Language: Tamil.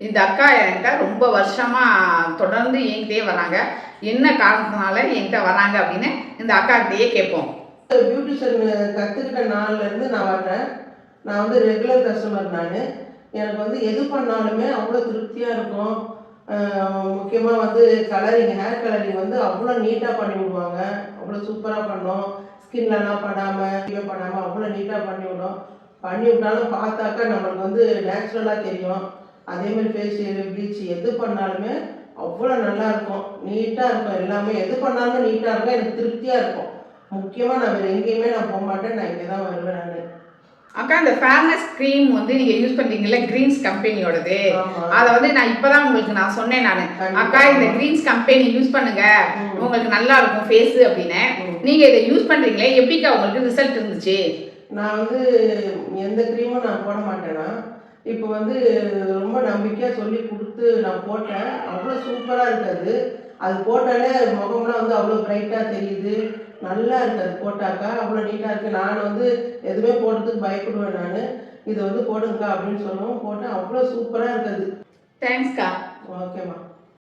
இந்த அக்கா என்கிட்ட ரொம்ப வருஷமா தொடர்ந்து என்கிட்டயே வராங்க. என்ன காரணத்தினால என்கிட்ட வராங்க அப்படின்னு இந்த அக்காக்கிட்டயே கேட்போம். பியூட்டிஷியன் கற்றுக்கிட்ட நாள்லேருந்து நான் வர்றேன். நான் வந்து ரெகுலர் கஸ்டமர் நான். எனக்கு வந்து எது பண்ணாலுமே அவ்வளோ திருப்தியாக இருக்கும். முக்கியமாக வந்து கலரிங், ஹேர் கலரிங் வந்து அவ்வளோ நீட்டாக பண்ணி விடுவாங்க. அவ்வளோ சூப்பராக பண்ணோம். ஸ்கின்லலாம் படாமல் அவ்வளோ நீட்டாக பண்ணிவிடும். பண்ணி விட்டாலும் பார்த்தாக்கா நம்மளுக்கு வந்து நேச்சுரலாக தெரியும். அதேமாதிரி ஃபேஷியல், ப்ளீச் எது பண்ணாலுமே அவ்வளோ நல்லாயிருக்கும். நீட்டாக இருக்கும். எல்லாமே எது பண்ணாலுமே நீட்டாக இருக்கும். எனக்கு திருப்தியாக இருக்கும். முக்கியமாக நான் வேறு எங்கேயுமே நான் போக மாட்டேன். நான் இங்கே தான் வருவேன் நான். அக்கா இந்த ஃபேர்னஸ் க்ரீம் வந்து நீங்க யூஸ் பண்றீங்கல்ல, கிரீன்ஸ் கம்பெனியோடது. அதை வந்து நான் இப்பதான் உங்களுக்கு நான் சொன்னேன். நான் அக்கா இந்த கிரீன்ஸ் கம்பெனி யூஸ் பண்ணுங்க, உங்களுக்கு நல்லா இருக்கும் ஃபேஸ் அப்படின்னு. நீங்க இதை யூஸ் பண்றீங்களே, எப்படிக்கா உங்களுக்கு ரிசல்ட் இருந்துச்சு? நான் வந்து எந்த க்ரீமும் நான் போட மாட்டேன்னா, இப்போ வந்து ரொம்ப நம்பிக்கையாக சொல்லி கொடுத்து நான் போட்டேன். அவ்வளோ சூப்பராக இருக்குது. அது போட்டாலே முகம்லாம் வந்து அவ்வளோ பிரைட்டாக தெரியுது. நல்லா இருக்குது. அது போட்டாக்கா அவ்வளோ நீட்டாக இருக்குது. நான் வந்து எதுவுமே போடுறதுக்கு பயப்படுவேன் நான். இதை வந்து போடுங்கக்கா அப்படின்னு சொல்லவும் போட்டேன். அவ்வளோ சூப்பராக இருக்குது. தேங்க்ஸ்க்கா. ஓகேம்மா.